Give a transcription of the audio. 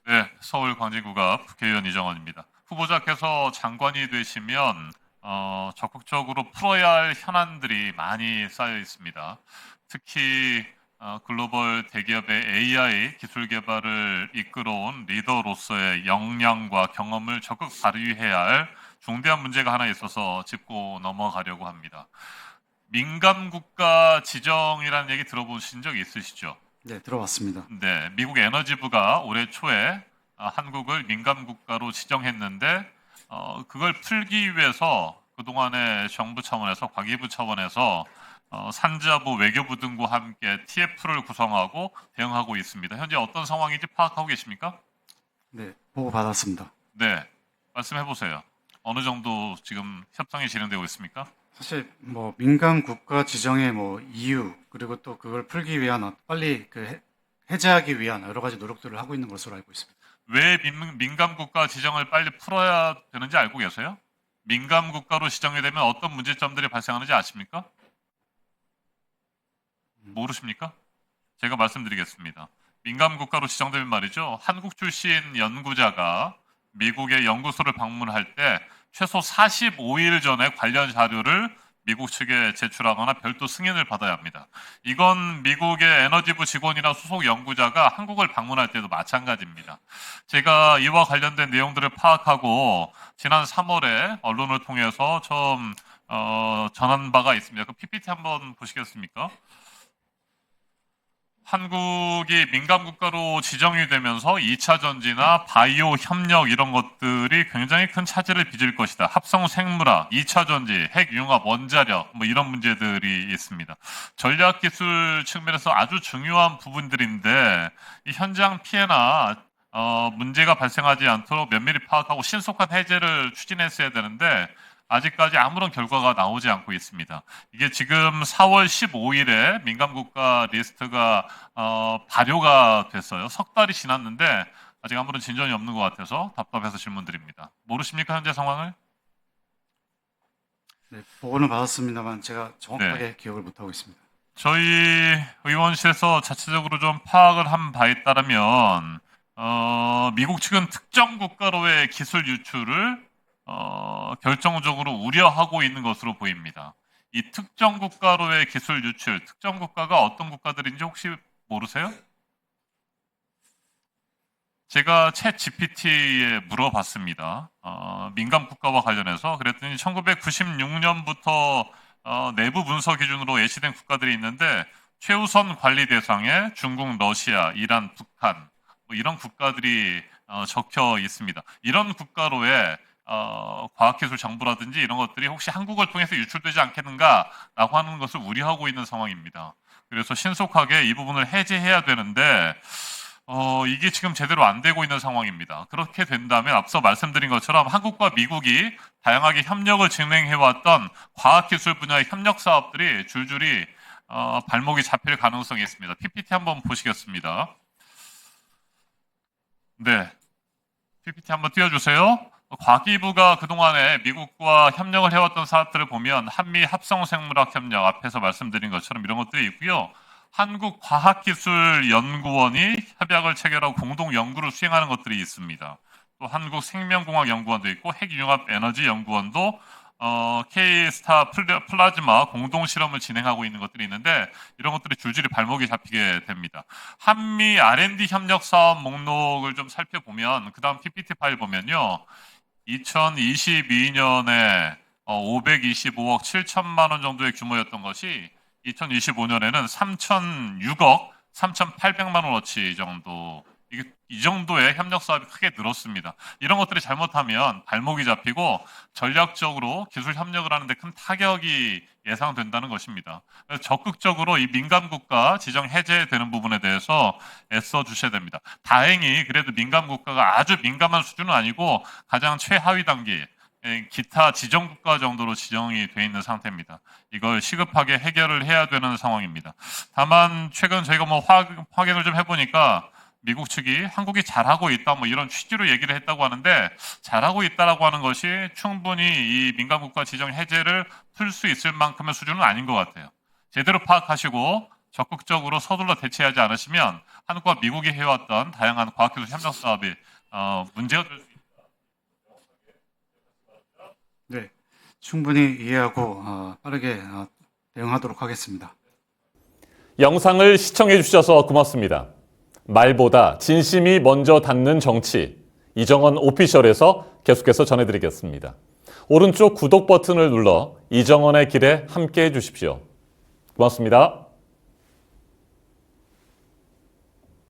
네, 서울광진구가 국회의원 이정원입니다. 후보자께서 장관이 되시면 적극적으로 풀어야 할 현안들이 많이 쌓여 있습니다. 특히 글로벌 대기업의 AI 기술 개발을 이끌어온 리더로서의 역량과 경험을 적극 발휘해야 할 중대한 문제가 하나 있어서 짚고 넘어가려고 합니다. 민감국가 지정이라는 얘기 들어보신 적 있으시죠? 네, 들어봤습니다. 네, 미국 에너지부가 올해 초에 한국을 민감국가로 지정했는데 그걸 풀기 위해서 그동안에 정부 차원에서 과기부 차원에서 산자부, 외교부 등과 함께 TF를 구성하고 대응하고 있습니다. 현재 어떤 상황인지 파악하고 계십니까? 네, 보고 받았습니다. 네, 말씀해 보세요. 어느 정도 지금 협상이 진행되고 있습니까? 사실 뭐 민간 국가 지정의 뭐 이유 그리고 또 그걸 풀기 위한 빨리 해제하기 위한 여러 가지 노력들을 하고 있는 것으로 알고 있습니다. 왜 민감국가 지정을 빨리 풀어야 되는지 알고 계세요? 민감국가로 지정이 되면 어떤 문제점들이 발생하는지 아십니까? 모르십니까? 제가 말씀드리겠습니다. 민감국가로 지정되면 말이죠. 한국 출신 연구자가 미국의 연구소를 방문할 때 최소 45일 전에 관련 자료를 미국 측에 제출하거나 별도 승인을 받아야 합니다. 이건 미국의 에너지부 직원이나 소속 연구자가 한국을 방문할 때도 마찬가지입니다. 제가 이와 관련된 내용들을 파악하고 지난 3월에 언론을 통해서 처음 전한 바가 있습니다. 그 PPT 한번 보시겠습니까? 한국이 민감국가로 지정이 되면서 2차 전지나 바이오 협력 이런 것들이 굉장히 큰 차질을 빚을 것이다. 합성 생물학, 2차 전지, 핵융합, 원자력 뭐 이런 문제들이 있습니다. 전략 기술 측면에서 아주 중요한 부분들인데 이 현장 피해나 문제가 발생하지 않도록 면밀히 파악하고 신속한 해제를 추진했어야 되는데 아직까지 아무런 결과가 나오지 않고 있습니다. 이게 지금 4월 15일에 민감국가 리스트가 발효가 됐어요. 석 달이 지났는데 아직 아무런 진전이 없는 것 같아서 답답해서 질문드립니다. 모르십니까 현재 상황을? 네, 보고는 받았습니다만 제가 정확하게 네. 기억을 못 하고 있습니다. 저희 의원실에서 자체적으로 좀 파악을 한 바에 따르면 미국 측은 특정 국가로의 기술 유출을 결정적으로 우려하고 있는 것으로 보입니다. 이 특정 국가로의 기술 유출, 특정 국가가 어떤 국가들인지 혹시 모르세요? 제가 챗 GPT에 물어봤습니다. 민감 국가와 관련해서 그랬더니 1996년부터 내부 문서 기준으로 예시된 국가들이 있는데 최우선 관리 대상에 중국, 러시아, 이란, 북한 뭐 이런 국가들이 적혀 있습니다. 이런 국가로의 과학기술 정보라든지 이런 것들이 혹시 한국을 통해서 유출되지 않겠는가라고 하는 것을 우려하고 있는 상황입니다. 그래서 신속하게 이 부분을 해제해야 되는데 이게 지금 제대로 안 되고 있는 상황입니다. 그렇게 된다면 앞서 말씀드린 것처럼 한국과 미국이 다양하게 협력을 진행해왔던 과학기술 분야의 협력 사업들이 줄줄이 발목이 잡힐 가능성이 있습니다. PPT 한번 보시겠습니다. 네, PPT 한번 띄워주세요. 과기부가 그동안에 미국과 협력을 해왔던 사업들을 보면 한미 합성생물학 협력 앞에서 말씀드린 것처럼 이런 것들이 있고요. 한국과학기술연구원이 협약을 체결하고 공동 연구를 수행하는 것들이 있습니다. 또 한국생명공학연구원도 있고 핵융합에너지연구원도 K스타 플라즈마 공동 실험을 진행하고 있는 것들이 있는데 이런 것들이 줄줄이 발목이 잡히게 됩니다. 한미 R&D 협력 사업 목록을 좀 살펴보면 그 다음 PPT 파일 보면요. 2022년에 525억 7천만 원 정도의 규모였던 것이 2025년에는 3,006억 3,800만 원어치 정도 이 정도의 협력 사업이 크게 늘었습니다. 이런 것들이 잘못하면 발목이 잡히고 전략적으로 기술 협력을 하는데 큰 타격이 예상된다는 것입니다. 그래서 적극적으로 이 민감국가 지정 해제되는 부분에 대해서 애써 주셔야 됩니다. 다행히 그래도 민감국가가 아주 민감한 수준은 아니고 가장 최하위 단계 기타 지정국가 정도로 지정이 돼 있는 상태입니다. 이걸 시급하게 해결을 해야 되는 상황입니다. 다만 최근 저희가 뭐 확인을 좀 해보니까 미국 측이 한국이 잘하고 있다 뭐 이런 취지로 얘기를 했다고 하는데 잘하고 있다라고 하는 것이 충분히 이 민감국가 지정 해제를 풀 수 있을 만큼의 수준은 아닌 것 같아요. 제대로 파악하시고 적극적으로 서둘러 대처하지 않으시면 한국과 미국이 해왔던 다양한 과학기술 협력 사업이 문제가 될 수 있습니다. 네, 충분히 이해하고 빠르게 대응하도록 하겠습니다. 영상을 시청해 주셔서 고맙습니다. 말보다 진심이 먼저 닿는 정치, 이정헌 오피셜에서 계속해서 전해드리겠습니다. 오른쪽 구독 버튼을 눌러 이정헌의 길에 함께해 주십시오. 고맙습니다.